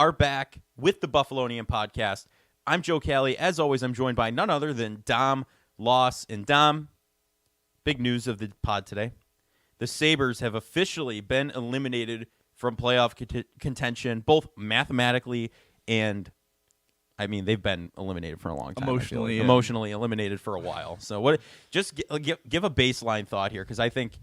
are back with the Buffalonian Podcast. I'm Joe Cali. As always, I'm joined by none other than Dom Loss. And Dom, big news of the pod today. The Sabres have officially been eliminated from playoff contention, both mathematically and, I mean, they've been eliminated for a long time. Emotionally eliminated for a while. So what? Just give a baseline thought here, because I think,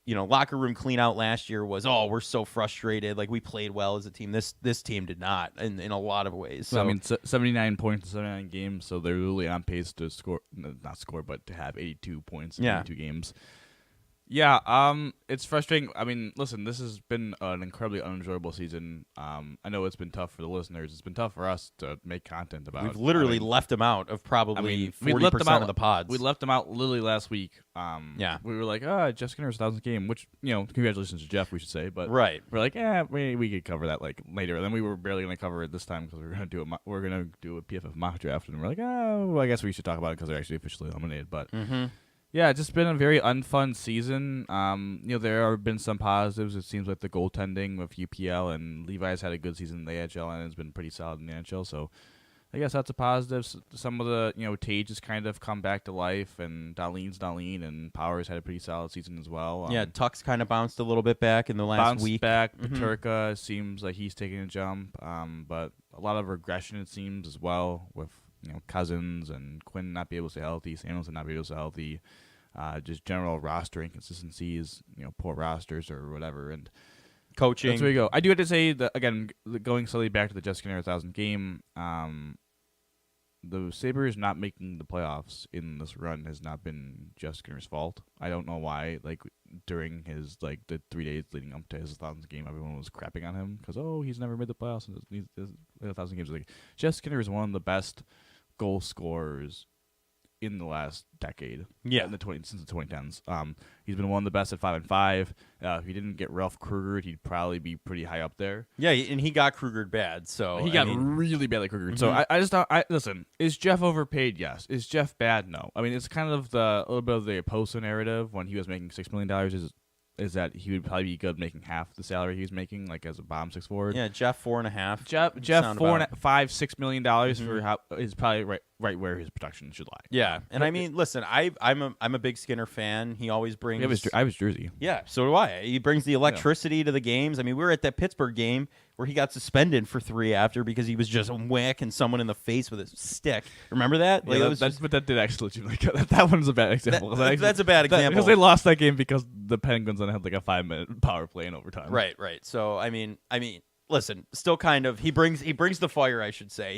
locker room clean out last year was, we're so frustrated. Like, we played well as a team. This team did not in a lot of ways. So, 79 points in 79 games, so they're really on pace to but to have 82 points in 82 games. Yeah, it's frustrating. I mean, listen, this has been an incredibly unenjoyable season. I know it's been tough for the listeners. It's been tough for us to make content about. We've literally left them out of probably 40% of the pods. We left them out literally last week. We were like, Jeff Skinner's 1,000th game, which, congratulations to Jeff, we should say. But right. We're like, we could cover that like later. And then we were barely going to cover it this time because we're going to do a PFF mock draft. And we're like, I guess we should talk about it because they're actually officially eliminated. But yeah, it's just been a very unfun season. There have been some positives. It seems like the goaltending with UPL and Levi's had a good season in the AHL and has been pretty solid in the NHL. So I guess that's a positive. Some of the, Tage has kind of come back to life, and Darlene's Darlene, and Powers had a pretty solid season as well. Tuck's kind of bounced a little bit back in the last week. Paterka seems like he's taking a jump, but a lot of regression, it seems, as well, with Cousins and Quinn not be able to stay healthy, Samuelson not be able to stay healthy, just general roster inconsistencies, poor rosters or whatever, and coaching. That's where we go. I do have to say that, again, going slowly back to the Jeff Skinner 1,000 game, the Sabres not making the playoffs in this run has not been Jeff Skinner's fault. I don't know why. Like, during his the 3 days leading up to his 1,000th game, everyone was crapping on him because he's never made the playoffs in his 1,000 games. Like, Jeff Skinner is one of the best goal scorers in the last decade. Yeah, since the 2010s. He's been one of the best at 5-5. If he didn't get Ralph Krugered, he'd probably be pretty high up there. Yeah, and he got Krugered bad. So he got really badly Krugered. So I just thought, listen, is Jeff overpaid? Yes. Is Jeff bad? No. I mean, it's kind of a little bit of the Oposo narrative when he was making $6 million. Is that he would probably be good making half the salary he was making, like as a bottom six forward. Yeah, Jeff 4.5. Jeff $5-6 million for how is probably right where his production should lie. Yeah, and I mean, listen, I'm a big Skinner fan. He always brings. I have his jersey. Yeah, so do I. He brings the electricity to the games. I mean, we were at that Pittsburgh game where he got suspended for 3 after because he was just whacking someone in the face with a stick. Remember that? Like, but that did actually legitimately. That one's a bad example. That's a bad example because they lost that game because the Penguins then had like a 5-minute power play in overtime. Right. So I mean, listen, still kind of he brings the fire, I should say.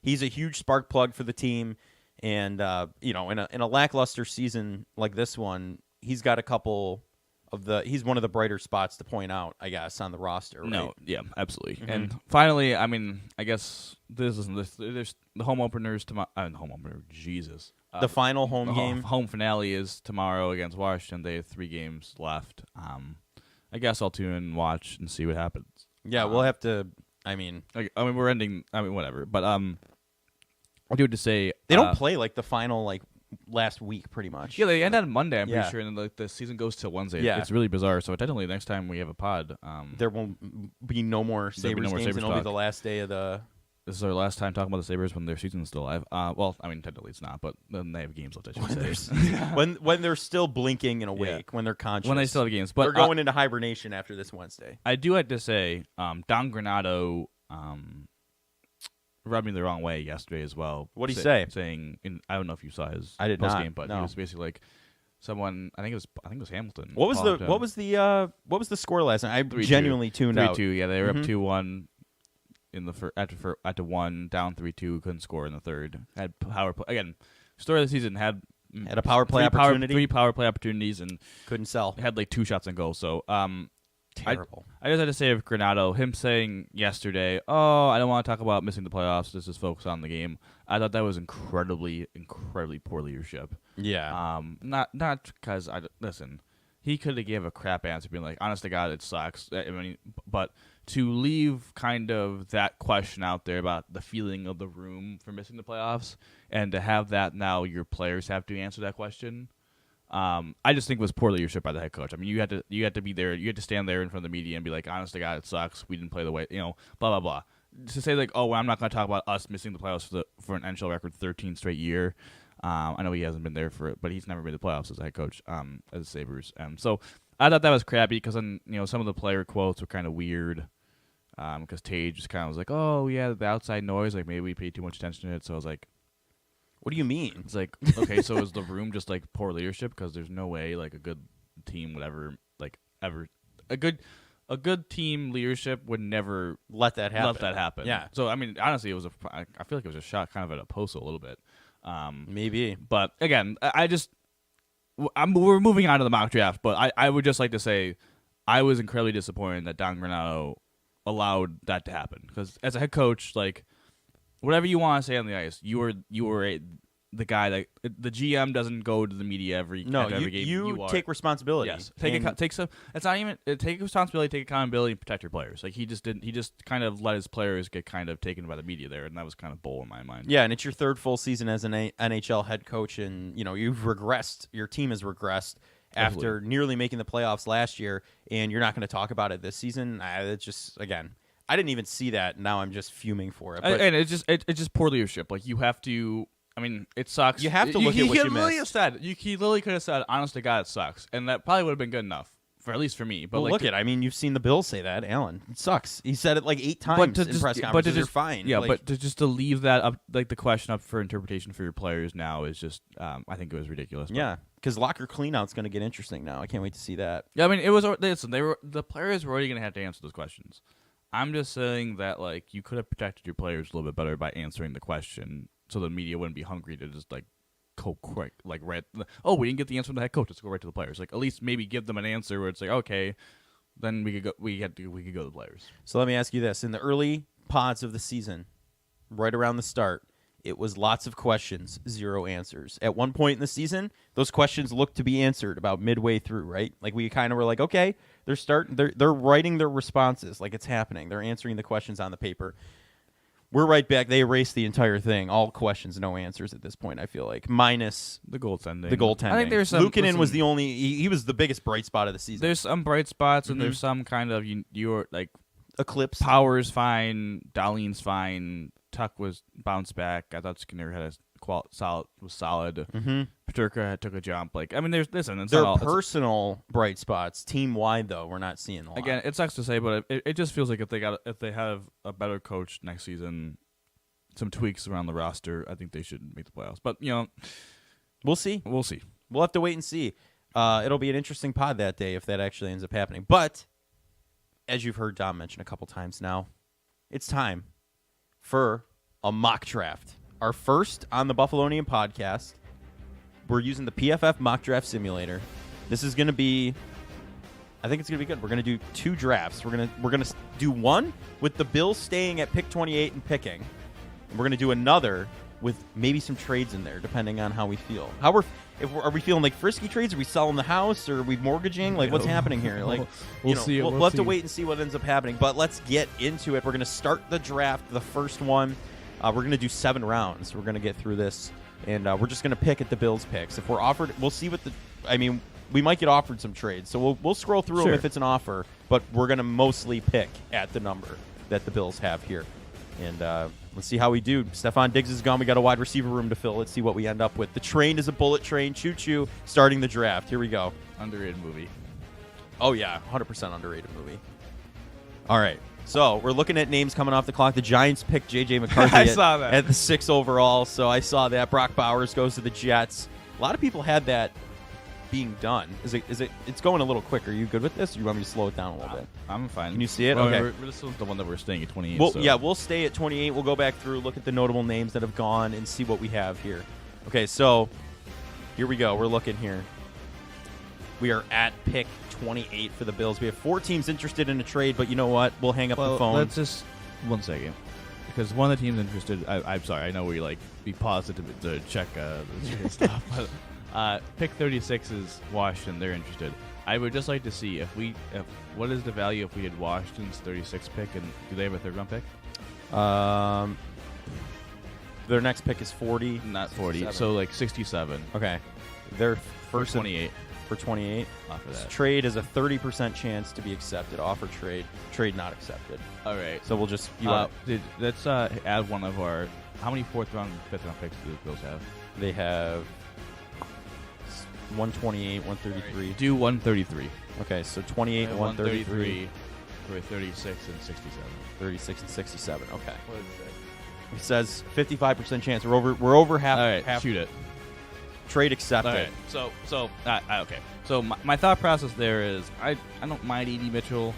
He's a huge spark plug for the team, and in a lackluster season like this one, he's got a couple of he's one of the brighter spots to point out, I guess, on the roster. Right? No, yeah, absolutely. And finally, I mean, I guess there's the home openers tomorrow. Home opener, Jesus. The final home game. Home finale is tomorrow against Washington. They have 3 games left. I guess I'll tune in and watch and see what happens. Yeah, we'll have to. We're ending. Whatever. But I do have to say they don't play like the final last week, pretty much. Yeah, they end on Monday. I'm pretty sure, and then the season goes till Wednesday. Yeah. It's really bizarre. So technically, next time we have a pod, there will be no more Sabres games, and it'll be the last day of the. This is our last time talking about the Sabres when their season's still alive. Well, I mean, technically it's not, but then they have games left, I should say. when they're still blinking and awake, when they're conscious. When they still have games. But they're going into hibernation after this Wednesday. I do have to say, Don Granato rubbed me the wrong way yesterday as well. What did he say? Saying, I don't know if you saw his post game, but he was basically like, someone, I think it was Hamilton. What was the score last night? I 3-2. genuinely tuned out. 3-2, yeah, they were up 2-1. In the after 1, down 3-2, couldn't score in the third. Had power play again. Story of the season had a power play opportunity. 3 power play opportunities and couldn't sell. Had like 2 shots on goal. So terrible. I just had to say of Granato, him saying yesterday, I don't want to talk about missing the playoffs. Let's just focus on the game. I thought that was incredibly poor leadership. Yeah. Not because listen. He could have gave a crap answer, being like, honest to God, it sucks. I mean, but to leave kind of that question out there about the feeling of the room for missing the playoffs, and to have that now your players have to answer that question, I just think was poor leadership by the head coach. I mean, you had to be there, you had to stand there in front of the media and be like, honest to God, it sucks. We didn't play the way, blah blah blah. to say like, oh, well, I'm not going to talk about us missing the playoffs for an NHL record 13 straight year. I know he hasn't been there for it, but he's never made the playoffs as a head coach as the Sabres. So I thought that was crappy because then some of the player quotes were kind of weird. Because Tage just kind of was like, oh yeah, the outside noise, like maybe we paid too much attention to it. So I was like, what do you mean? It's like, okay, so is the room just like poor leadership? Because there's no way like a good team would ever a good team leadership would never let that happen. Yeah. So I mean, honestly, I feel like it was a shot kind of at a post a little bit. Maybe. But again, we're moving on to the mock draft. But I would just like to say, I was incredibly disappointed that Don Granato allowed that to happen, because as a head coach, like, whatever you want to say on the ice, you were the guy that the GM doesn't go to the media every game. You take responsibility. Yes, take responsibility, take accountability, and protect your players. Like he just kind of let his players get kind of taken by the media there, and that was kind of bull in my mind. Yeah, and it's your third full season as an NHL head coach, and you've regressed. Your team has regressed after nearly making the playoffs last year, and you're not going to talk about it this season. It's just, again, I didn't even see that. Now I'm just fuming for it. But and it's just poor leadership. Like, you have to. I mean, it sucks. You have to look at what you missed. He literally could have said, honest to God, it sucks. And that probably would have been good enough, at least for me. But look at, I mean, you've seen the Bills say that, Alan. It sucks. He said it like 8 times in press conferences. You're fine. Yeah, but to leave that up, like the question up for interpretation for your players now is just, I think it was ridiculous. Yeah, because locker cleanout's going to get interesting now. I can't wait to see that. Yeah, I mean, it was. Listen, the players were already going to have to answer those questions. I'm just saying that, like, you could have protected your players a little bit better by answering the question, so the media wouldn't be hungry to just like go quick, like, we didn't get the answer from the head coach. Let's go right to the players. Like, at least maybe give them an answer where it's like, okay, then we could go to the players. So let me ask you this: in the early pods of the season, right around the start, it was lots of questions, 0 answers. At one point in the season, those questions looked to be answered about midway through, right? Like, we kind of were like, okay, they're writing their responses, like it's happening. They're answering the questions on the paper. We're right back. They erased the entire thing. All questions, no answers at this point, I feel like. Minus the goaltending. I think there's some... Luukkonen was the only... He was the biggest bright spot of the season. There's some bright spots, and there's some kind of... You're like... Eclipse. Power's fine. Dahlin's fine. Tuck was bounced back. I thought Skinner had was solid. Peterka took a jump. Like, I mean, there's personal bright spots. Team wide, though, we're not seeing a lot. Again, it sucks to say, but it just feels like if they have a better coach next season, some tweaks around the roster, I think they should make the playoffs. But we'll see. We'll see. We'll have to wait and see. It'll be an interesting pod that day if that actually ends up happening. But as you've heard Dom mention a couple times now, it's time for a mock draft. Our first on the Buffalonian Podcast. We're using the PFF mock draft simulator. This is going to be, I think it's going to be good. We're going to do 2 drafts. We're going to do one with the Bills staying at pick 28 and picking. And we're going to do another with maybe some trades in there, depending on how we feel. Are we feeling like frisky trades? Are we selling the house? Or are we mortgaging? Like, what's happening here? Like, we'll see. We'll have to wait and see what ends up happening. But let's get into it. We're going to start the draft, the first one. We're going to do 7 rounds. We're going to get through this, and we're just going to pick at the Bills' picks. If we're offered, we'll see what we might get offered some trades. So we'll scroll through them if it's an offer, but we're going to mostly pick at the number that the Bills have here. And let's see how we do. Stephon Diggs is gone. We got a wide receiver room to fill. Let's see what we end up with. The train is a bullet train. Choo-choo. Starting the draft. Here we go. Underrated movie. Oh, yeah. 100% underrated movie. All right. So we're looking at names coming off the clock. The Giants picked J.J. McCarthy at the 6 overall, so I saw that. Brock Bowers goes to the Jets. A lot of people had that being done. It's going a little quick. Are you good with this, or do you want me to slow it down a little bit? I'm fine. Can you see it? Well, okay. This is the one that we're staying at 28. Well, yeah, we'll stay at 28. We'll go back through, look at the notable names that have gone, and see what we have here. Okay, so here we go. We're looking here. We are at pick 28 for the Bills. We have 4 teams interested in a trade, but you know what? We'll hang up the phone. Let's just 1 second, because one of the teams interested. I'm sorry. I know we paused it to check the stuff, but pick 36 is Washington. They're interested. I would just like to see if what is the value if we had Washington's 36 pick, and do they have a 3rd round pick? Their next pick is 40. Not 40. 67. So like 67. Okay. Their first 28. for 28. Offer This that. trade is a 30% chance to be accepted. Offer trade. Trade not accepted. All right. So we'll just Let's add one of our. How many 4th round, 5th round picks do the Bills have? they have 128, 133. Do 133. Okay, so 28 and 133, for 36 and 67. 36 and 67. Okay. What is it? It says 55% chance. We're over half. All right, half shoot it. Trade accepted. All right. So okay. So my thought process there is I don't mind E.D. Mitchell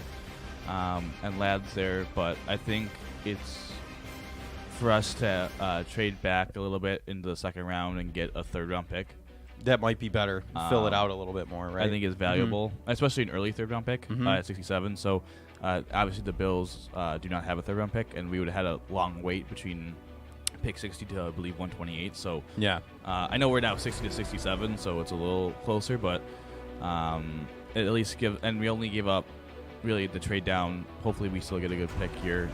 and Ladd's there, but I think it's for us to trade back a little bit into the 2nd round and get a 3rd round pick. That might be better. Fill it out a little bit more, right? I think is valuable, especially an early 3rd round pick at 67. So obviously the Bills do not have a 3rd round pick, and we would have had a long wait between pick 60 to I believe 128. So yeah, I know we're now 60 to 67, so it's a little closer, but at least and we only gave up really the trade down. Hopefully we still get a good pick here.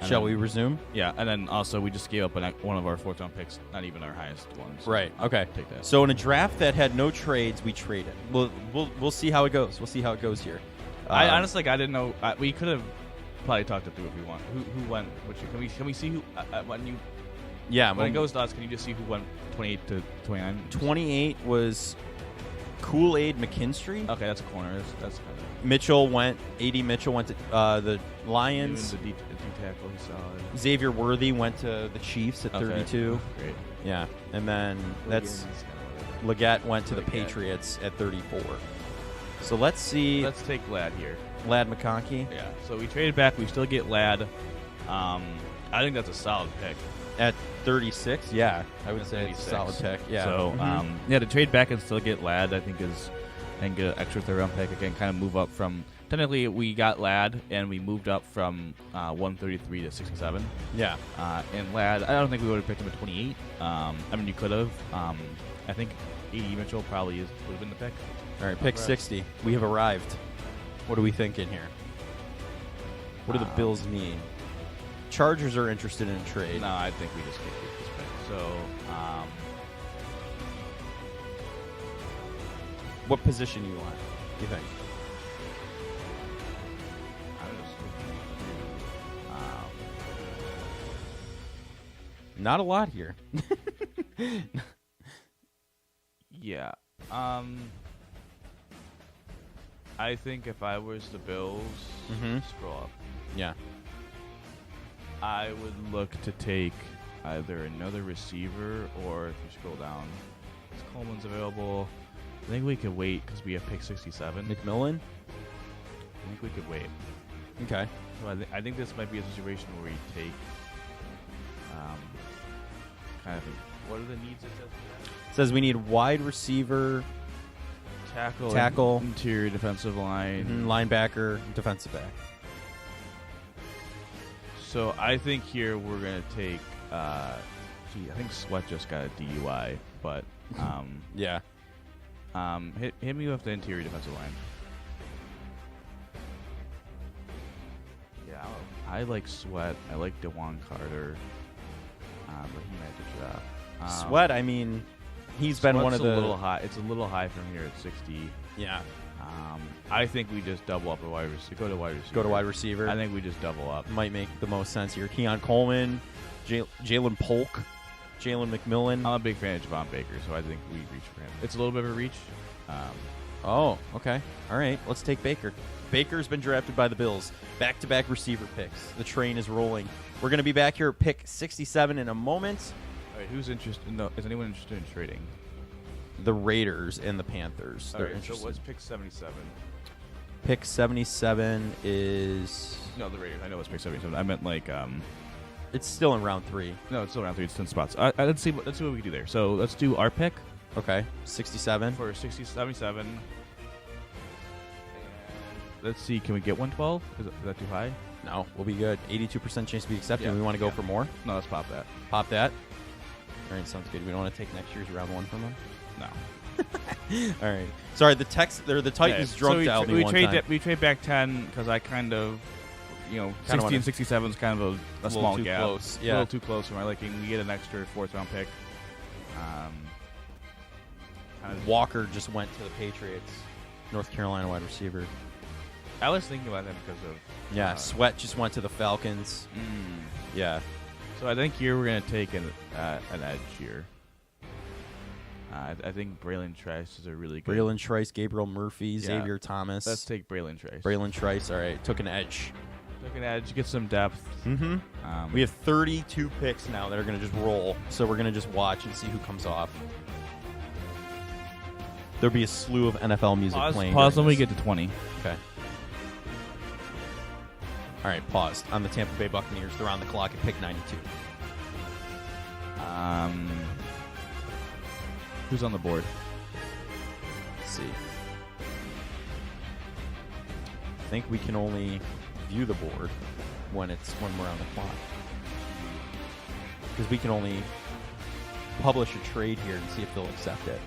Shall we resume? Yeah, and then also we just gave up one of our 4th round picks, not even our highest ones. Right. Okay. Take that. So in a draft that had no trades, we traded. We'll see how it goes. We'll see how it goes here. I honestly, I didn't know. We could have probably talked it through if we want. Who went? Can we see who when you? Yeah. When it goes to us, can you just see who went 28 to 29? 28 was Kool-Aid McKinstry. Okay, that's a corner. That's kind of. Mitchell went. A.D. Mitchell went to the Lions. The D tackle, he's solid. Xavier Worthy went to the Chiefs at 32. Great. Yeah, and then Leggett went to the Patriots at 34. So let's see. Let's take Ladd here. Ladd McConkey. Yeah. So we traded back. We still get Ladd. I think that's a solid pick. At 36, yeah, I would say it's a solid pick. Yeah. So to trade back and still get Ladd, I think and get an extra 3rd round pick again, kind of move up from. Technically, we got Ladd and we moved up from 133 to 67. Yeah. And Ladd, I don't think we would have picked him at 28. I mean, you could have. I think A.D. Mitchell probably would have been the pick. All right, pick 60. We have arrived. What are we thinking here? What do the Bills need? Chargers are interested in a trade. No, I think we just get this pick. So, what position you want? Do you think? I'm just Not a lot here. yeah. I think if I was the Bills, scroll up. Yeah. I would look to take either another receiver or if you scroll down, Coleman's available. I think we could wait because we have pick 67. McMillan? I think we could wait. Okay. So I think this might be a situation where we take kind of what are the needs it says? It says we need wide receiver, tackle, interior defensive line, linebacker, defensive back. So I think here we're gonna take. I think Sweat just got a DUI, but yeah. Hit me with the interior defensive line. Yeah, I like Sweat. I like DeJuan Carter, but he might ditch it out. Sweat. I mean, he's been one of the. A little high. It's a little high from here at 60. Yeah. I think we just double up a wide receiver. Go to wide receiver. I think we just double up. Might make the most sense here. Keon Coleman, Jalen Polk, Jalen McMillan. I'm a big fan of Javon Baker, so I think we reach for him. It's a little bit of a reach. Oh, okay. All right. Let's take Baker. Baker's been drafted by the Bills. Back-to-back receiver picks. The train is rolling. We're going to be back here at pick 67 in a moment. All right, who's interested? Is anyone interested in trading? The Raiders and the Panthers. They're interested. So what's pick 77? Pick 77 is... No, the Raiders. I know it's pick 77. I meant like... It's still in round 3. No, it's still round 3. It's 10 spots. Let's see what we can do there. So let's do our pick. Okay. 67. For 77. And let's see. Can we get 112? Is that too high? No, we'll be good. 82% chance to be accepted. We want to go for more? No, let's pop that. Pop that? All right, sounds good. We don't want to take next year's round 1 from them? No. All right. Sorry, the Titans drunk dialed me one time. We trade back 10 because I kind of, 60 and 67 is kind of a small gap. Close. Yeah. A little too close for my liking. We get an extra 4th round pick. kind of. Walker just went to the Patriots. North Carolina wide receiver. I was thinking about him because of. Yeah, Sweat just went to the Falcons. Yeah. So I think here we're gonna take an edge here. I think Braylon Trice is a really good. Braylon Trice, Gabriel Murphy, Xavier Thomas. Let's take Braylon Trice. Braylon Trice, all right. Took an edge. Took an edge, get some depth. Mm-hmm. We have 32 picks now that are going to just roll, so we're going to just watch and see who comes off. There'll be a slew of NFL music playing. Pause when we get to 20. Okay. All right, paused. On the Tampa Bay Buccaneers, they're on the clock at pick 92. Who's on the board? Let's see. I think we can only view the board when we're on the clock, because we can only publish a trade here and see if they'll accept it.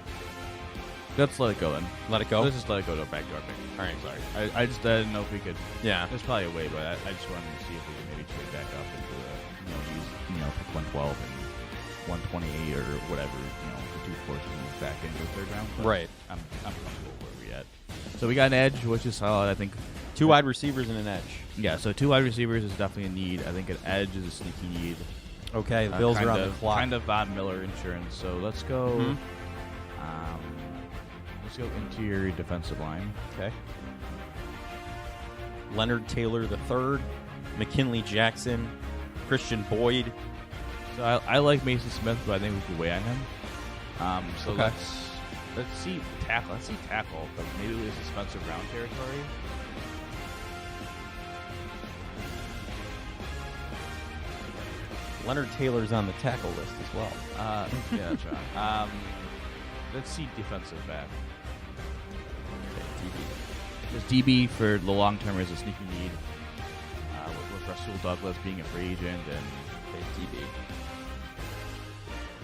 Let's let it go then. Let it go? Let's just let it go to a backdoor pick. All right. Sorry. I just didn't know if we could. Yeah. There's probably a way, but I just wanted to see if we could maybe trade back up into use pick 112 and 128 or whatever, the 2 forces move back into the third round. But Right. I'm comfortable where we're at. So we got an edge, which is solid. I think 2 wide receivers and an edge. Yeah, so 2 wide receivers is definitely a need. I think an edge is a sneaky need. Okay, the Bills are on the clock. Kind of Von Miller insurance. So let's go. Let's go interior defensive line. Okay. Leonard Taylor III, McKinley Jackson, Christian Boyd. So I like Mason Smith, but I think we could weigh on him. So okay. let's see tackle. Let's see tackle, but maybe this is Spencer Brown territory. Leonard Taylor's on the tackle list as well. Yeah, that's right. Let's see defensive back. Okay, DB. Because DB for the long term is a sneaky need. With Rasul Douglas being a free agent and DB.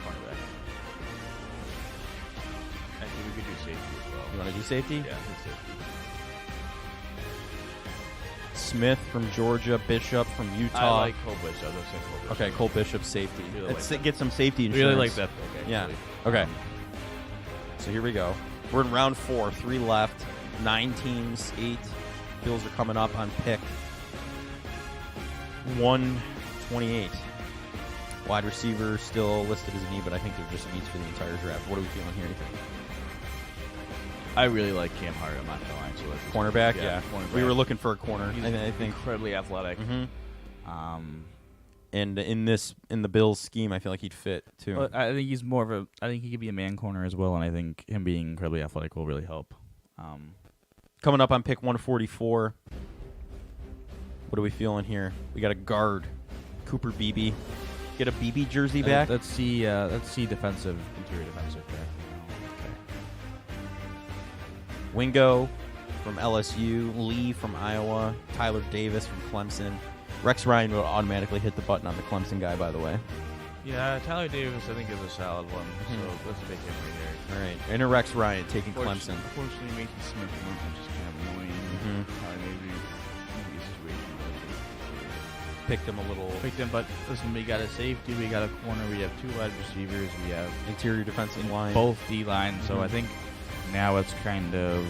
cornerback. Actually, we could do safety as well. You want to do safety? Yeah, safety. Smith from Georgia, Bishop from Utah. I like Cole Bishop. Let's say Cole Bishop. Okay, Cole Bishop, safety. Really Let's like get some safety insurance. Really like that pick, yeah. actually. Okay. So here we go. We're in round 4, 3 left, 9 teams, 8. Bills are coming up on pick 128. Wide receiver still listed as a need, but I think they're just needs for the entire draft. What are we feeling here, you think? I really like Cam Hart. I'm not going to lie. So Cornerback, yeah. Cornerback. We were looking for a corner. He's I think incredibly athletic. Mm-hmm. And in the Bills scheme, I feel like he'd fit too. Well, I think he's more of a. I think he could be a man corner as well, and I think him being incredibly athletic will really help. Coming up on pick 144. What are we feeling here? We got a guard, Cooper Beebe. Get a Beebe jersey back. Let's see defensive interior defensive back. Wingo from LSU, Lee from Iowa, Tyler Davis from Clemson. Rex Ryan will automatically hit the button on the Clemson guy, by the way. Yeah, Tyler Davis, I think, is a solid one. So let's take him right here. All right, and a Rex Ryan taking Clemson. Unfortunately, Mason Smith which is kind of annoying. Maybe this is way too Picked him a little. Picked him, but listen, we got a safety, we got a corner, we have 2 wide receivers, we have interior defensive line, both D line. So I think now it's kind of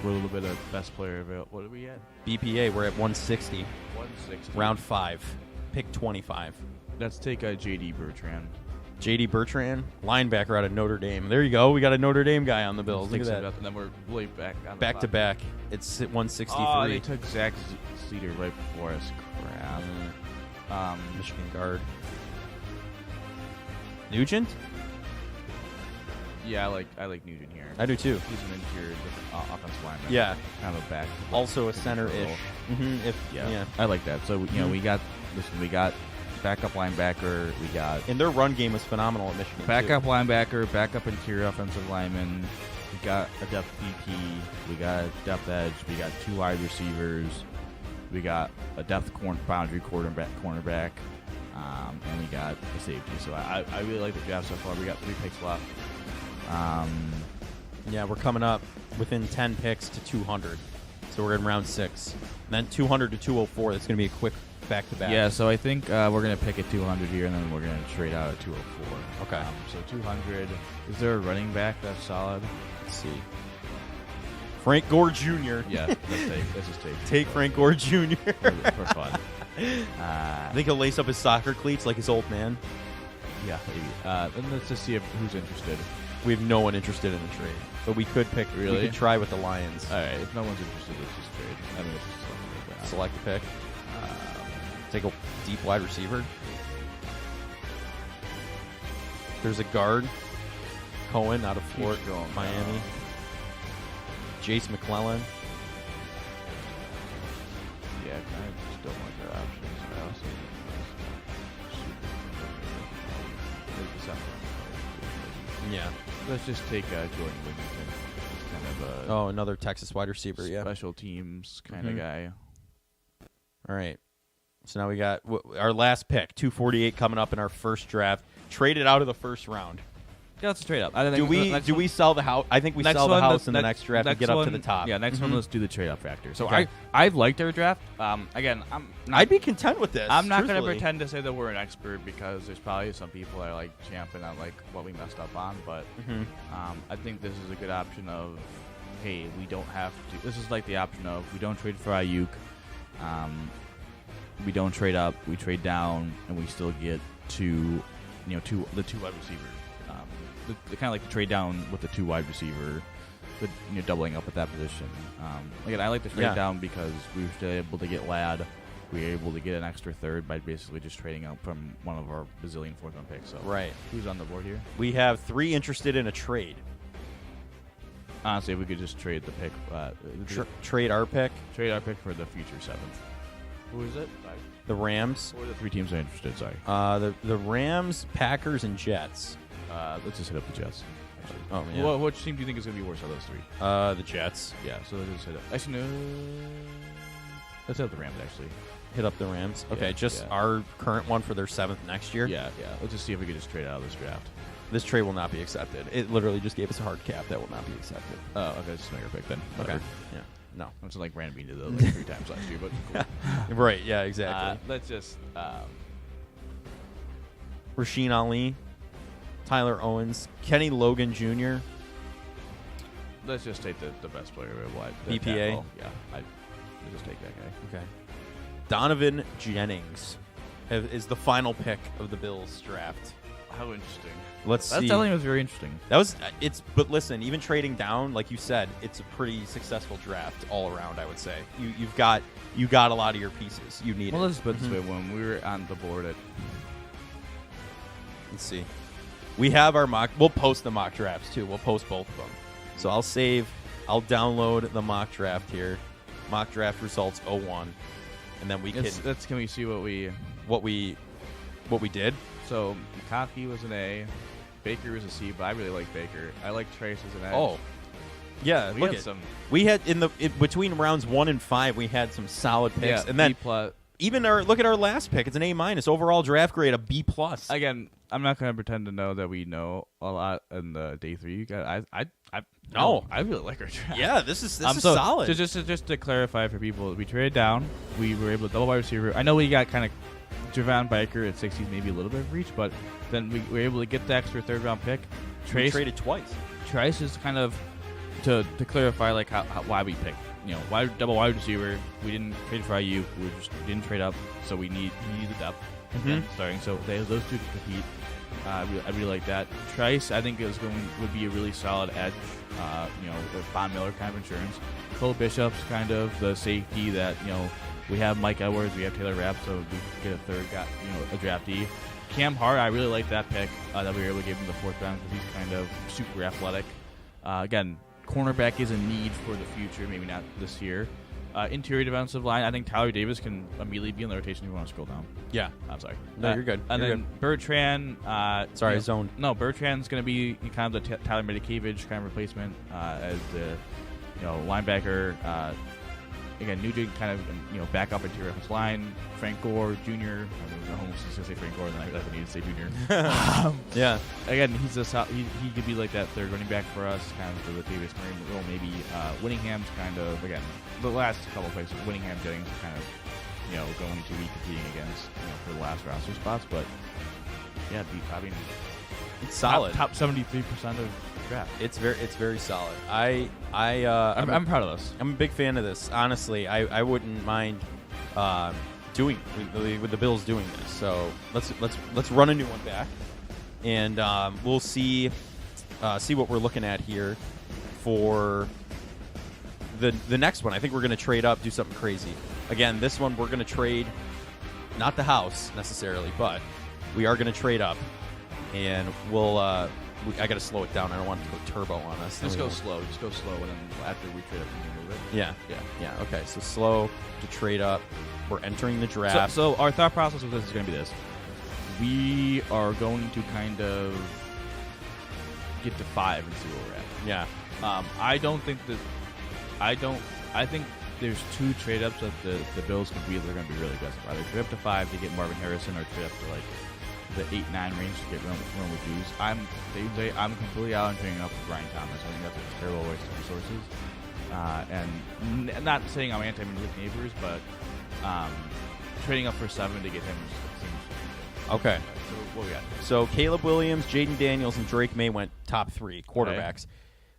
we're a little bit of best player available. What are we at? BPA, we're at 160. 160. Round 5, pick 25. Let's take a J.D. Bertrand. J.D. Bertrand, linebacker out of Notre Dame. There you go. We got a Notre Dame guy on the Bills. Look at that. And then we're way back on back to back. It's at 163. Oh, they took Zach Sleater right before us. Crap. Michigan guard. Nugent? Yeah, I like Nugent here. I do too. He's an interior offensive lineman. Yeah. Kind of a back. Also a center-ish. I like that. So we got backup linebacker. We got and their run game was phenomenal at Michigan. Backup linebacker, backup interior offensive lineman. We got a depth DP. We got a depth edge. We got 2 wide receivers. We got a depth boundary cornerback. And we got a safety. So I really like the draft so far. We got 3 picks left. Yeah, we're coming up within 10 picks to 200. So we're in round 6. And then 200 to 204. That's going to be a quick back to back. Yeah, so I think we're going to pick at 200 here, and then we're going to trade out at 204. Okay. So 200. Is there a running back that's solid? Let's see. Frank Gore Jr. Yeah, let's just take. Take Frank Gore Jr. for fun. I think he'll lace up his soccer cleats like his old man. Yeah, maybe. And let's just see who's interested. We have no one interested in the trade, but we could pick. Really? We could try with the Lions. All right, if no one's interested, let's just trade. I mean, let's just Select a pick. Take a deep wide receiver. There's a guard. Cohen out of Fort Miami. Jace McClellan. Yeah, I just don't like their options. I also Yeah. let's just take Jordan Whittington. He's kind of a another Texas wide receiver. Yeah. special teams kind of guy. All right. So now we got our last pick, 248, coming up in our first draft. Traded out of the first round. Yeah, let's trade up. Do we sell the house? I think we sell the house in the next draft and get up to the top. Yeah, next one, let's do the trade up factor. So Okay. I liked our draft. Again, I'd be content with this. I'm not going to truthfully. pretend to say that we're an expert because there's probably some people that are like champing on like what we messed up on. But I think this is a good option of, hey, we don't have to. This is like the option of we don't trade for Ayuk. We don't trade up. We trade down, and we still get the two wide receiver. The kind of like the trade down with the 2 wide receiver, doubling up at that position. Again, I like the trade down because we were still able to get Ladd. We were able to get an extra third by basically just trading up from one of our bazillion fourth-round picks. So right. Who's on the board here? We have 3 interested in a trade. Honestly, we could just trade the pick. Trade our pick. Trade our pick for the future 7th. Who is it? Sorry. The Rams. Who are the 3 teams that are interested? Sorry. The Rams, Packers, and Jets. Let's just hit up the Jets. Oh, yeah. Which team do you think is going to be worse of those 3? The Jets. Yeah, so let's just hit up. Actually, no. Let's hit up the Rams, actually. Hit up the Rams. Okay, Yeah. our current one for their 7th next year. Yeah. Let's just see if we can just trade out of this draft. This trade will not be accepted. It literally just gave us a hard cap that will not be accepted. Oh, okay. Let's just make our pick then. Okay. Whatever. Yeah. No. It's like Brandon Bean did it like 3 times last year, but cool. Right. Yeah. Exactly. Let's just. Rasheed Ali, Tyler Owens, Kenny Logan Jr. Let's just take the best player available. BPA? Yeah. Let's just take that guy. Okay. Donovan Jennings is the final pick of the Bills draft. How interesting. Let's see. That telling was very interesting. But listen, even trading down, like you said, it's a pretty successful draft all around. I would say you got a lot of your pieces you needed. Well, let's put it this way: when we were on the board at, let's see, we have our mock. We'll post the mock drafts too. We'll post both of them. So I'll download the mock draft here. Mock draft results 01, and then can we see what we did? So McConkey was an A, Baker was a C, but I really like Baker. I like Trace as an edge. Oh, yeah. We had between rounds 1 and 5, we had some solid picks, and then even look at our last pick. It's an A- overall draft grade, a B+. Again, I'm not going to pretend to know that we know a lot in the day 3. You got I really like our draft. Yeah, this is solid. Just to clarify for people, we traded down. We were able to double wide receiver. I know we got kind of Javon Baker at 60s, maybe a little bit of reach, but then we were able to get the extra 3rd-round pick. We traded twice. Trace is kind of to clarify like why we picked. Why double wide receiver? We didn't trade for IU. We just didn't trade up, so we need the depth starting. So those 2 to compete. I really like that. Trice, I think would be a really solid edge. With Von Miller kind of insurance. Cole Bishop's kind of the safety that we have Mike Edwards, we have Taylor Rapp, so we get a 3rd, a draftee. Cam Hart, I really like that pick that we were able to give him the 4th round because he's kind of super athletic. Again, cornerback is a need for the future, maybe not this year. Interior defensive line, I think Tyler Davis can immediately be in the rotation if you want to scroll down. Yeah. I'm sorry. No, you're good. And then Bertrand. Sorry, zoned. No, Bertrand's going to be kind of the Tyler Medikevich kind of replacement as the linebacker. Again, Nugent kind of back up interior offensive line. Frank Gore Jr. I almost used to say Frank Gore, and then I need to say Jr. Yeah. Again, he could be like that 3rd running back for us, kind of the Davis Marine role. Maybe Winningham's kind of, again, the last couple of places, Winningham, Jennings kind of going to be competing against, for the last roster spots. But yeah, it's solid. Top 73% of draft. It's very solid. I'm proud of this. I'm a big fan of this. Honestly, I wouldn't mind doing with the Bills doing this. So let's run a new one back, and we'll see what we're looking at here for the next one. I think we're going to trade up, do something crazy. Again, this one we're going to trade, not the house necessarily, but we are going to trade up, and we'll. I got to slow it down. I don't want it to go turbo on us. Just go slow, and then after we trade up, we can move it. Yeah. Okay, so slow to trade up. We're entering the draft. So our thought process with this is going to be this: we are going to kind of get to 5 and see where we're at. Yeah. I think there's 2 trade ups that the Bills could be. They're going to be really aggressive. Either trade up to 5 to get Marvin Harrison, or trade up to the 8-9 range to get Rome with Jews. I'm completely out on trading up with Brian Thomas. I think that's a terrible waste of resources. And not saying I'm anti-Malik Neighbors, but trading up for 7 to get him seems okay. So what we got? So Caleb Williams, Jaden Daniels, and Drake May went top 3 quarterbacks. Okay.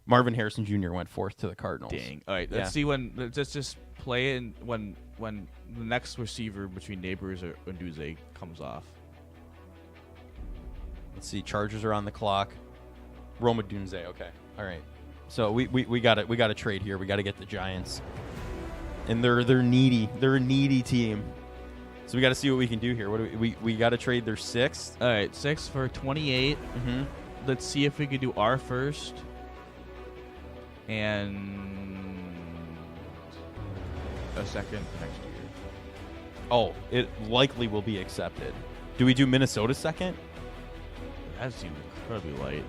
Marvin Harrison Jr. went 4th to the Cardinals. Dang. All right, let's see let's just play in when the next receiver between Neighbors or Nduze comes off. Let's see. Chargers are on the clock. Rome Odunze. Okay. All right. So we got to trade here. We got to get the Giants, and they're needy. They're a needy team. So we got to see what we can do here. What do we got to trade their 6th? All right, 6 for 28. Mm-hmm. Let's see if we could do our first and a second next year. Oh, it likely will be accepted. Do we do Minnesota second? That seems incredibly light.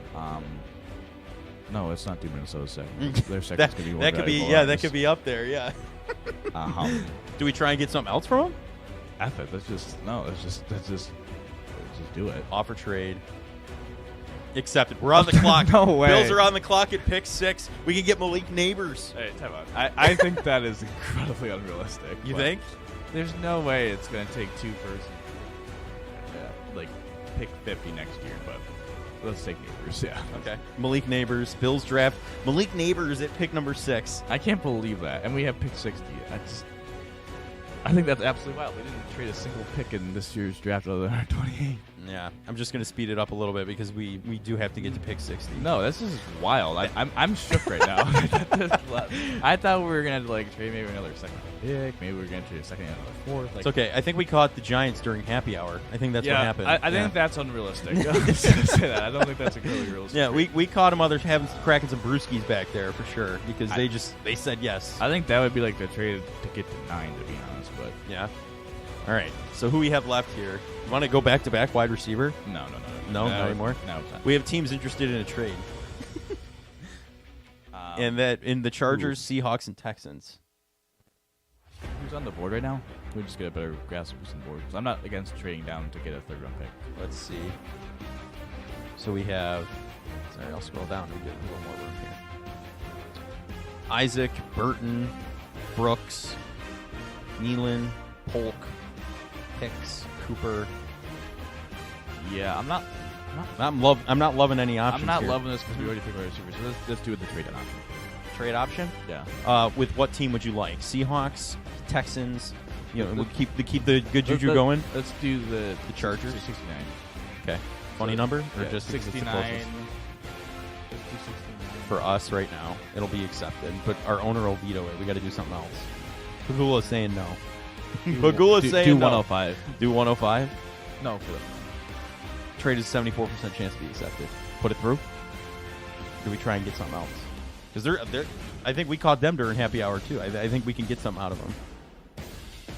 No, let's not do Minnesota second. Their second's gonna be more valuable. That could be up there. Yeah. Do we try and get something else from them? F it. Let's just do it. Offer trade. Accepted. We're on the clock. No way. Bills are on the clock at pick 6. We can get Malik Neighbors. Hey, time out. I think that is incredibly unrealistic. You think? There's no way it's going to take 2 first. Pick 50 next year, but let's take Neighbors. Yeah. Okay. Malik Neighbors. Bills draft Malik Neighbors at pick number 6. I can't believe that. And we have pick 60. I think that's absolutely wild. We didn't trade a single pick in this year's draft other than our 28. Yeah, I'm just going to speed it up a little bit because we do have to get to pick 60. No, this is wild. I'm shook right now. I thought we were going to trade maybe another second pick. Maybe we were going to trade a second and another 4th. It's okay. I think we caught the Giants during happy hour. I think that's what happened. I think that's unrealistic. I was going to say that. I don't think that's a really realistic. Yeah, we caught them cracking some brewskis back there for sure because they said yes. I think that would be the trade to get to 9, to be honest. But yeah. All right. So who we have left here? You want to go back-to-back wide receiver? No, not anymore? No, it's not. We have teams interested in a trade. And that in the Chargers, Seahawks, and Texans. Who's on the board right now? Can we just get a better grasp of who's on the board? Because I'm not against trading down to get a 3rd-round pick. Let's see. So we have... Sorry, I'll scroll down and get a little more room here. Isaac, Burton, Brooks, Nealon, Polk, Hicks, Cooper. Yeah, I'm not loving any options. I'm not here. loving this because we already picked our receivers. So let's do it the trade option. Trade option? Yeah. With what team would you like? Seahawks, Texans. We'll keep the good juju going. Let's do the Chargers. 69. Okay. Funny number or yeah, just 69? For us right now, it'll be accepted, but our owner will veto it. We got to do something else. Pagula's saying no. Pagula's saying do no. 105. Do 105? No, for them. Trade is 74% chance to be accepted. Put it through? Or do we try and get something else? Because they're I think we caught them during happy hour too. I think we can get something out of them.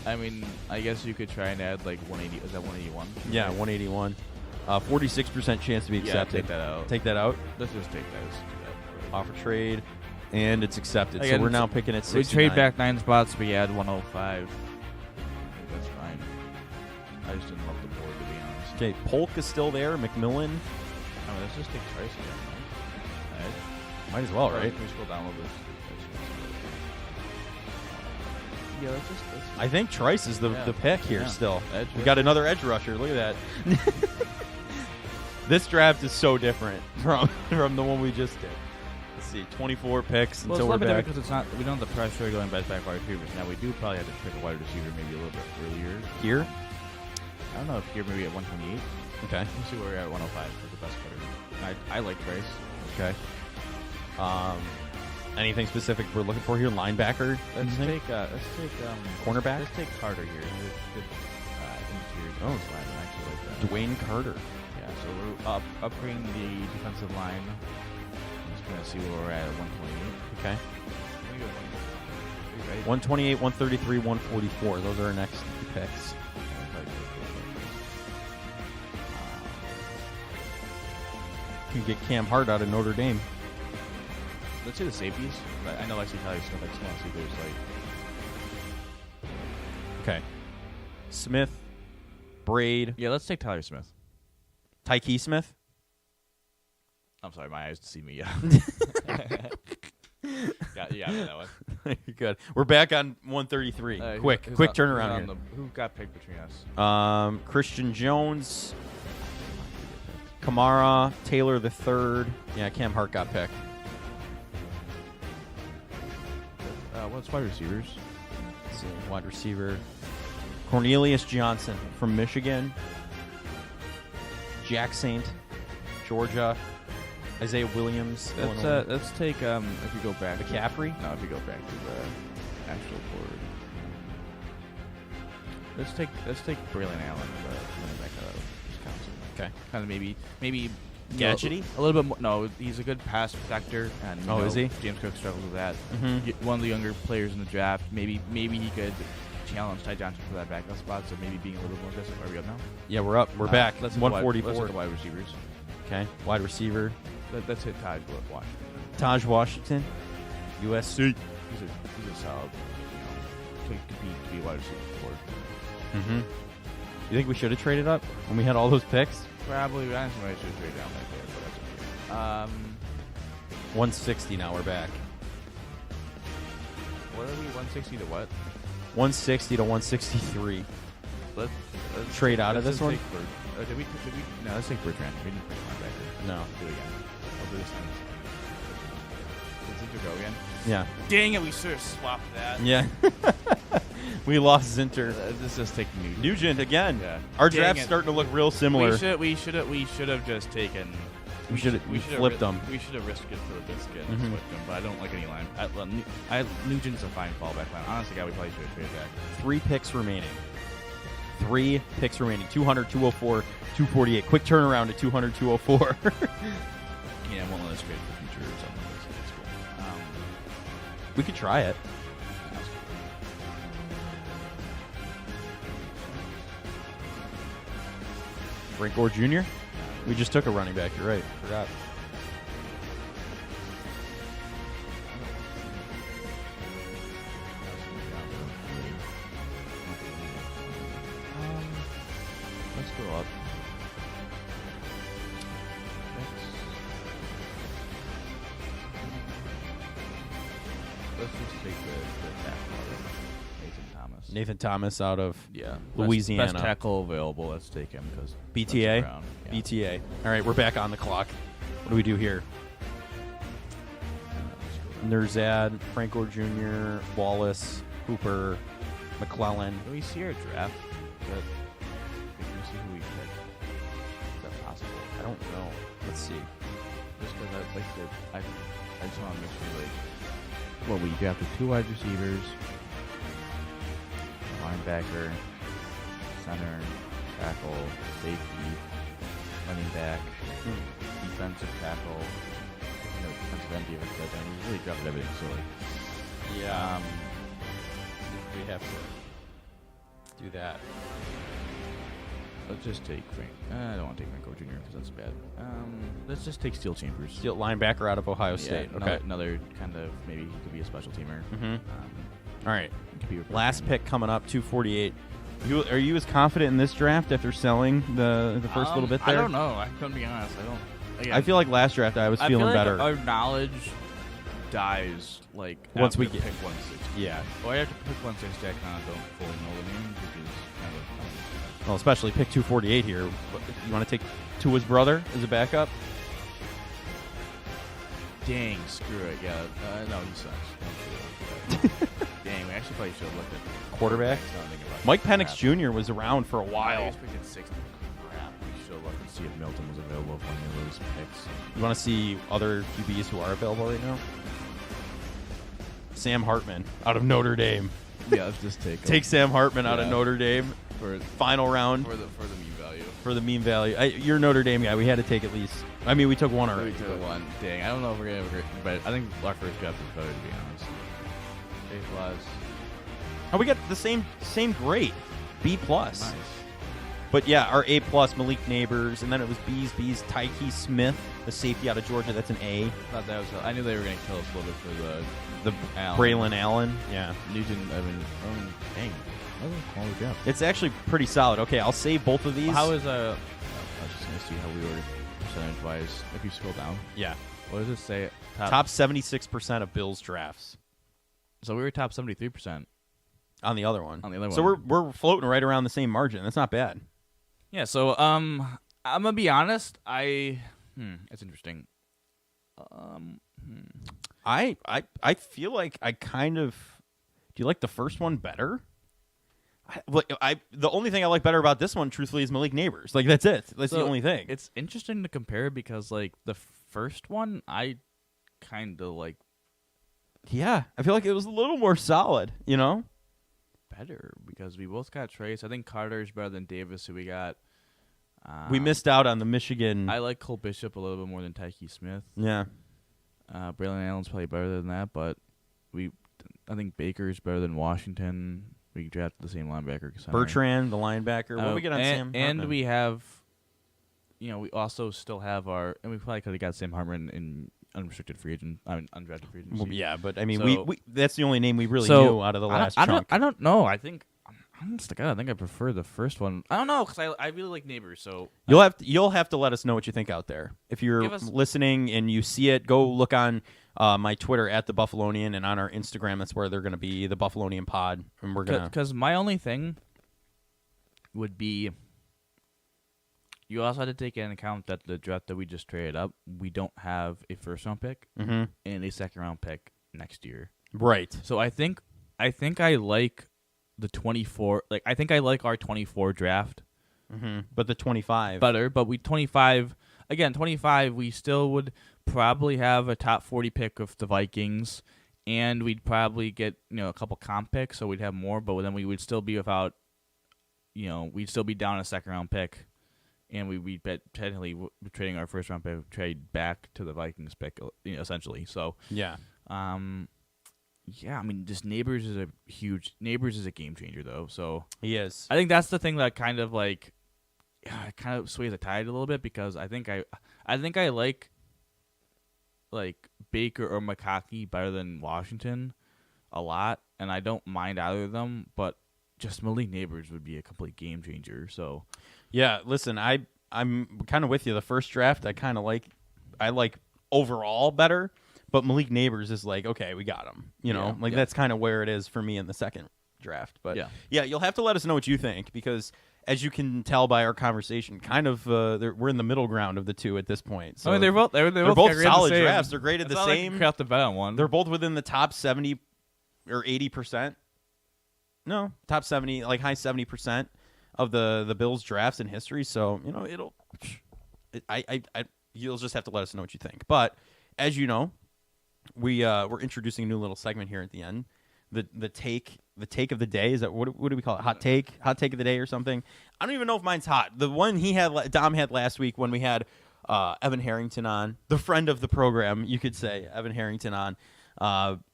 I mean, I guess you could try and add 180. Is that 181? Yeah, 181. 46% chance to be accepted. Yeah, take that out. Take that out? Let's just take that. Let's do that. Offer trade. And it's accepted. Again, so we're now picking at 69. We trade back 9 spots. We add 105. That's fine. I just didn't love the board, to be honest. Okay, Polk is still there. McMillan. Let's just take Trice again, right? Might as well, right? Can we scroll down a little bit? Yeah, let's I think Trice is the pick here still. We got another edge rusher. Look at that. This draft is so different from the one we just did. Let's see, 24 picks until we're back. Because we don't have the pressure of going back wide receivers. Now we do probably have to pick a wide receiver maybe a little bit earlier. Here? I don't know if here maybe at 128. Okay. Let's see where we're at 105 for the best player. I like Trice. Okay. Anything specific we're looking for here? Linebacker? Let's take cornerback? Let's take Carter here. Good interior Oh, defensive line. I actually like that. Dwayne Carter. Yeah, so we're upping the defensive line. I'm just gonna see where we're at 128. Okay. Right? 128, 133, 144. Those are our next picks. You can get Cam Hart out of Notre Dame. Let's see the safeties. I know Lexi Tyler Smith. I just want to see if there's like. Okay. Smith, Braid, Yeah, let's take Tyler Smith. Tyke Smith. I'm sorry, my eyes see me. Yeah. yeah, that one. Good. We're back on 133. Quick turnaround here. Who got picked between us? Christian Jones, Kamara, Taylor the third. Yeah, Cam Hart got picked. What's wide receivers? Let's see, wide receiver. Cornelius Johnson from Michigan. Jack Saint, Georgia. Isaiah Williams. Let's take if you go back. McCaffrey? No, if you go back to the actual board. Let's take Braylon Allen, running back out of Wisconsin. Okay. Kind of maybe Gadgety? A little bit more. No, he's a good pass protector. And is he? James Cook struggles with that. Mm-hmm. One of the younger players in the draft. Maybe he could challenge Ty Johnson for that backup spot. So maybe being a little more aggressive. Are we up now? Yeah, we're up. We're back. Let's 144. Let's hit the wide receivers. Okay. Wide receiver. Let's hit Taj Washington. Taj Washington, USC. He's a solid. To be a wide receiver for. Mm-hmm. You think we should have traded up when we had all those picks? Probably. I should have traded down like that, but that's okay. 160 now. We're back. What are we? 160 to what? 160 to 163. Let's trade out of this one. Did we? No, let's take Bertrand. We didn't pick linebacker. No. Do it again. I'll do this time. Does Zinter go again? Yeah. Dang it! We should have swapped that. Yeah. We lost Zinter. Let's just take Nugent. Nugent again. Yeah. Our draft's starting to look real similar. We should have just taken. We flipped them. We should have risked it for the biscuit and flipped them, but I don't like any line. Nugent's a fine fallback line. Honestly, we probably should have traded back. 3 picks remaining. 3 picks remaining. 200, 204, 248. Quick turnaround to 200, 204. Yeah, I won't let us trade for future or something. That's cool. We could try it. Frank Gore Jr.? We just took a running back. You're right. Forgot. Let's go up. Let's just take the tackle out of Nathan Thomas. Nathan Thomas out of Yeah, Louisiana. Best tackle available. Let's take him because BTA? Yeah. BTA. All right, we're back on the clock. What do we do here? Nerzad, Frank Gore Jr., Wallace, Hooper, McClellan. Can we see our draft? Can we see who we picked? Is that possible? I don't know. Let's see. Just because I'd like to, I just want to make sure, like, well, we drafted 2 wide receivers, linebacker, center, tackle, safety, running back, defensive tackle, defensive end, defensive end. We really drafted everything, so like, Yeah. We have to do that. let's just take Frank. I don't want to take Franco Jr. because that's bad. Let's just take Steel Chambers. Steel linebacker out of Ohio State. Yeah, Okay. Another kind of, maybe he could be a special teamer. Mm-hmm. All right. Could be a Last pick coming up, 248. Are you as confident in this draft after selling the first little bit there? I don't know. I couldn't be honest. I don't. Again, I feel like last draft I was feeling like better. Our knowledge dies like Once after we get pick 160. yeah. Well, after pick 160, I kind of don't fully know the names, which is kind of Well, especially pick 248 here. You want to take Tua's brother as a backup? dang, screw it. Yeah, no, he sucks. Dang, we actually probably should have looked at Quarterback? Mike Penix Jr. was around for a while. I was picking 60. Crap, we should have looked and see if Milton was available for any of those picks. You want to see other QBs who are available right now? Sam Hartman out of Notre Dame. Yeah, let's just Take Sam Hartman out of Notre Dame. for Final round. for the mean value. For the mean value. You're a Notre Dame guy. We had to take at least. I mean, we took one already. We took one. Dang, I don't know if we're gonna have a great, but I think our first draft was better, to be honest. A plus. Oh, we got the same grade, B plus. Nice. But yeah, our A plus, Malik Neighbors, and then it was B's, Tyke Smith, the safety out of Georgia. That's an A. Thought that was. I knew they were gonna kill us a little bit for The Allen. Braylon Allen. Yeah, Newton. Dang. That was a quality draft. it's actually pretty solid. Okay, I'll save both of these. How is I was just gonna see how we were percentage wise. If you scroll down, Yeah, what does it say? top 76% of Bills drafts So we were top 73%. on the other one. On the other So one. we're floating right around the same margin. That's not bad. Yeah. So I'm gonna be honest. It's interesting. I feel like I kind of. Do you like the first one better? The only thing I like better about this one, truthfully, is Malik Neighbors. Like that's it. That's the So, only thing. It's interesting to compare because like the first one, I kind of like Yeah, I feel like it was a little more solid. You know. better because we both got Trace. I think Carter's better than Davis, who we got. We missed out on the Michigan. I like Cole Bishop a little bit more than Tyke Smith. Yeah. Braylon Allen's probably better than that, but I think Baker's better than Washington. We drafted the same linebacker. Center. Bertrand, the linebacker. What do we get on Sam And Hartman? we have, we also still have and we probably could have got Sam Hartman in undrafted free agency. Well, yeah, but I mean, So- we that's the only name we really knew out of the last chunk. I don't know. I think honest to God, I think I prefer the first one. I don't know because I really like Neighbors. So You'll have to let us know what you think out there. If you're Give us- listening and you see it, go look on my Twitter at the Buffalonian and on our Instagram. That's where they're going to be, the Buffalonian Pod, and we're gonna. Because my only thing would be, you also had to take into account that the draft that we just traded up, we don't have a first round pick Mm-hmm. and a second round pick next year. Right. So I think I like the 24. Like I think I like our 24 draft Mm-hmm. But the 25 better. But 25 we still would probably have a top 40 pick of the Vikings, and we'd probably get a couple comp picks, so we'd have more. But then we would still be without. We'd still be down a second round pick, and we'd technically trading our first round pick trade back to the Vikings pick, essentially. So Yeah. yeah, I mean, just Neighbors is a game changer though. So He is. I think that's the thing that kind of like, kind of sways the tide a little bit because I think I like Baker or McConkey better than Washington a lot, and I don't mind either of them, but just Malik Neighbors would be a complete game changer. So Yeah. Listen, I'm kind of with you. The first draft, I like overall better. But Malik Neighbors is like, okay, we got him. That's kind of where it is for me in the second draft. But yeah, you'll have to let us know what you think because, as you can tell by our conversation, kind of we're in the middle ground of the two at this point. So I mean, they're both solid drafts. They're graded the same. Like the bet on one. They're both within the top 70 or 80%. No, top 70, like high 70% of the Bills drafts in history. So you'll just have to let us know what you think. But as you know. We're introducing a new little segment here at the end. The take of the day, is that what do we call it? Hot take of the day or something? I don't even know if mine's hot. The one Dom had last week when we had Evan Harrington on, the friend of the program, you could say, Evan Harrington on.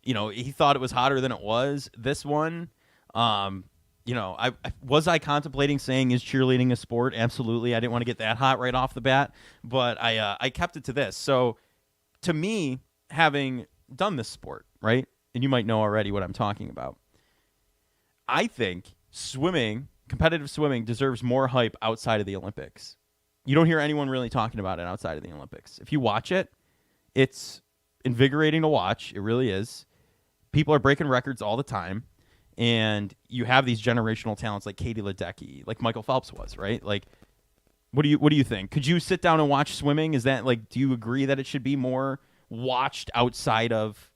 He thought it was hotter than it was. This one, I contemplating saying, is cheerleading a sport? Absolutely. I didn't want to get that hot right off the bat, but I kept it to this. So to me, having done this sport, right? And you might know already what I'm talking about. I think competitive swimming deserves more hype outside of the Olympics. You don't hear anyone really talking about it outside of the Olympics. If you watch it, it's invigorating to watch. It really is. People are breaking records all the time. And you have these generational talents like Katie Ledecky, like Michael Phelps was, right? Like, what do you think? Could you sit down and watch swimming? Is that like, do you agree that it should be more watched outside of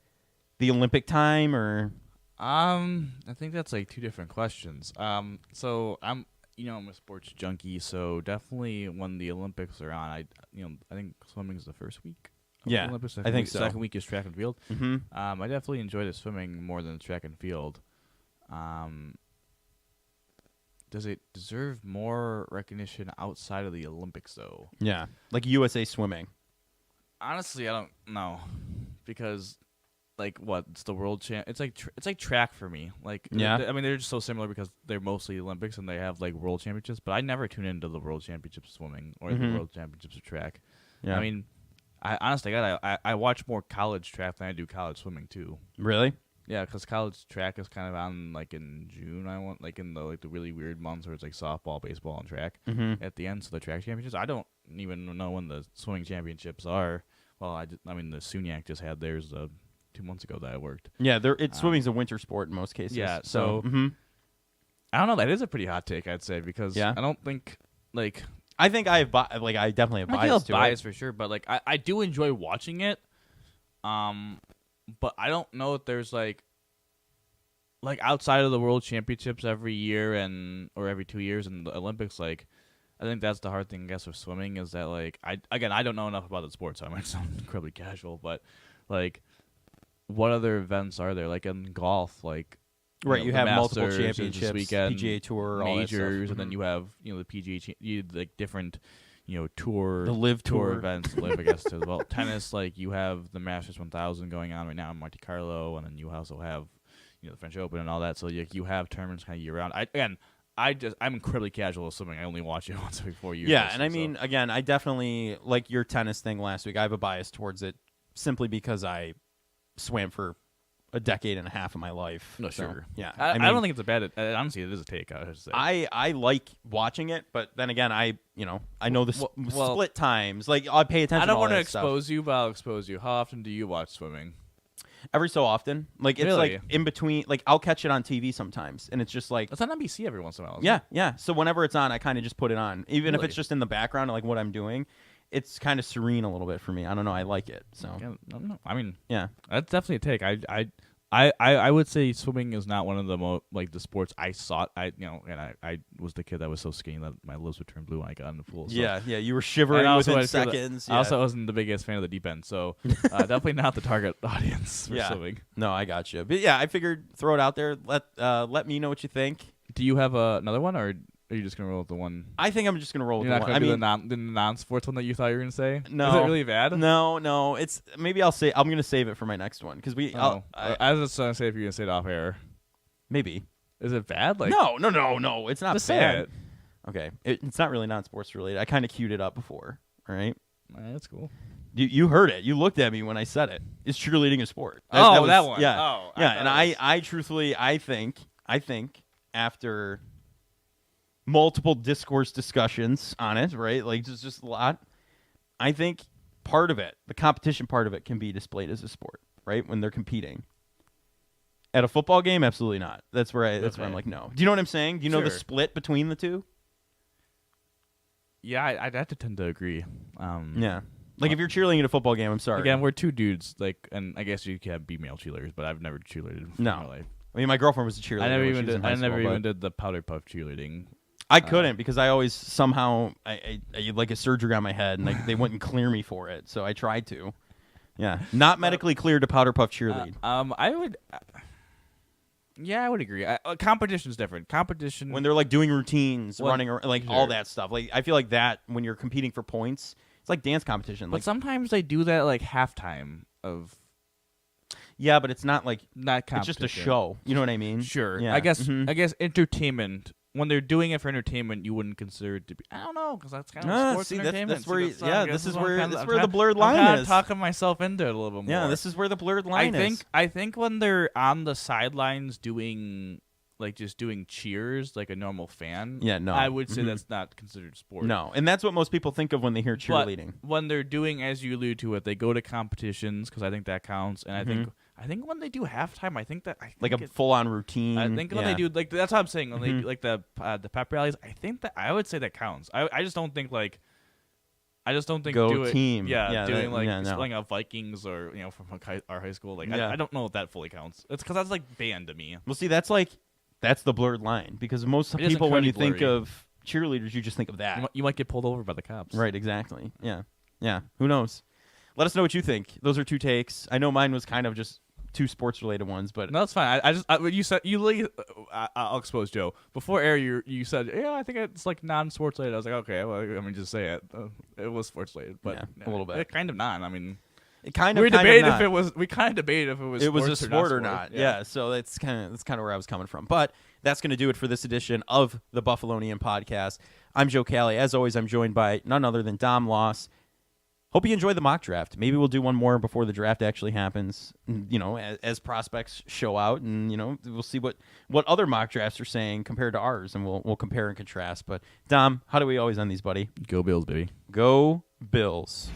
the Olympic time, or? I think that's like two different questions. So I'm a sports junkie, so definitely when the Olympics are on, I think swimming is the first week. Yeah, Olympics. I think so. Second week is track and field. Mm-hmm. I definitely enjoy the swimming more than the track and field. Does it deserve more recognition outside of the Olympics, though? Yeah, like USA Swimming. Honestly, I don't know, because like what? It's the world champ. It's like track for me. Like, yeah. I mean, they're just so similar because they're mostly Olympics and they have like world championships. But I never tune into the world championships of swimming or the world championships of track. Yeah. I mean, I watch more college track than I do college swimming too. Really? Yeah, because college track is kind of on like in June. I want like in the really weird months where it's like softball, baseball, and track at the end. So the track championships. I don't even know when the swimming championships are. Well, I mean the SUNYAC just had theirs 2 months ago that I worked. Yeah, swimming's a winter sport in most cases. Yeah, so I don't know. That is a pretty hot take, I'd say, because I don't think like I think I definitely have bias to bias it. for sure, but like I do enjoy watching it. But I don't know if there's like outside of the World Championships every year or every 2 years and the Olympics, like I think that's the hard thing, I guess, with swimming is that like I don't know enough about the sport, so I might sound incredibly casual, but like what other events are there? Like in golf, like right, you have multiple Masters championships, weekend, PGA Tour, all majors, that stuff. and then you have the PGA, you like different tour, the Live Tour events, Live I guess as well. Tennis, like you have the Masters 1000 going on right now in Monte Carlo, and then you also have the French Open and all that. So you have tournaments kind of year round. I'm incredibly casual with swimming. I only watch it once every 4 years. Yeah, and I mean, again, I definitely like your tennis thing last week. I have a bias towards it simply because I swam for a decade and a half of my life. No, so, sure. Yeah, I don't think it's a bad. Honestly, it is a take. I should say. I like watching it, but then again, I know the split times. Like I pay attention. I don't want to expose you, but I'll expose you. How often do you watch swimming? Every so often. Like it's Really? like in between. Like I'll catch it on TV sometimes, and it's just like It's on NBC every once in a while. yeah. So whenever it's on, I kind of just put it on, even if Really? it's just in the background, like what I'm doing. It's kind of serene a little bit for me. I don't know. I like it. So Yeah, I don't know. I mean, yeah. that's definitely a take. I would say swimming is not one of the the sports I sought. And I was the kid that was so skinny that my lips would turn blue when I got in the pool. So. Yeah, you were shivering within seconds. I also wasn't the biggest fan of the deep end, so definitely not the target audience for swimming. No, I got you. But yeah, I figured throw it out there. Let me know what you think. Do you have another one, or are you just gonna roll with the one? I think I'm just gonna roll with You're the not one. gonna do the non-sports one that you thought you were gonna say? No. Is it really bad? No. It's maybe I'm gonna save it for my next one because I was just gonna say if you're gonna say it off air. Maybe. Is it bad? Like No. It's not just bad. say it. Okay, it's not really non-sports related. I kind of queued it up before. All right. That's cool. You heard it. You looked at me when I said it. Is cheerleading a sport? That one. Yeah. Oh, yeah. And I truthfully, I think after multiple discussions on it, right? Like just a lot. I think part of it, the competition part of it, can be displayed as a sport, right? When they're competing. At a football game, absolutely not. That's where I'm like, no. Do you know what I'm saying? Do you know the split between the two? Yeah, I'd have to tend to agree. Yeah. Like if you're cheerleading at a football game, I'm sorry. Again, we're two dudes, and I guess you can be male cheerleaders, but I've never cheerleaded in my life. I mean, my girlfriend was a cheerleader. I never even did the powder puff cheerleading. I couldn't because I always somehow I like a surgery on my head and they wouldn't clear me for it. So I tried to. Yeah, not medically cleared to powder puff cheerlead. I would. Yeah, I would agree. Competition's different. Competition when they're like doing routines, running, like all that stuff. Like I feel like that when you're competing for points, it's like dance competition. But sometimes they do that like halftime of. Yeah, but it's not like not competition. It's just a show. You know what I mean? Sure. Yeah. I guess entertainment. When they're doing it for entertainment, you wouldn't consider it to be. I don't know because that's kind of sports entertainment. That's where. This is where the blurred line is. I'm kind of talking myself into it a little bit more. Yeah, this is where the blurred line is. I think when they're on the sidelines doing like just doing cheers like a normal fan, Yeah, no. I would say that's not considered sport. No, and that's what most people think of when they hear cheerleading. But when they're doing, as you allude to it, they go to competitions because I think that counts, and I think when they do halftime, I think like a full-on routine. I think when they do like that's what I'm saying. When they do, like the pep rallies, I think that I would say that counts. I just don't think like. I just don't think go team. Doing no. spelling out Vikings or from our high school. Like I don't know if that fully counts. It's because that's like band to me. Well, see, that's the blurred line because most people when you think of cheerleaders, you just think of that. You might get pulled over by the cops. Right, exactly. Yeah. Who knows? Let us know what you think. Those are 2 takes. I know mine was kind of just 2 sports related ones, but no, that's fine. You said I'll expose Joe before air. You said I think it's like non-sports related. I was like, okay, well, I mean, just say it. It was sports related, but a little bit. It kind of non. I mean, it kind of. We debated if it was. We kind of debated if it was. A sport or not. Yeah. So that's kind of where I was coming from. But that's going to do it for this edition of the Buffalonian Podcast. I'm Joe Callie. As always, I'm joined by none other than Dom Loss. Hope you enjoy the mock draft. Maybe we'll do one more before the draft actually happens, as prospects show out, and, we'll see what other mock drafts are saying compared to ours, and we'll compare and contrast. But, Dom, how do we always end these, buddy? Go Bills, baby. Go Bills.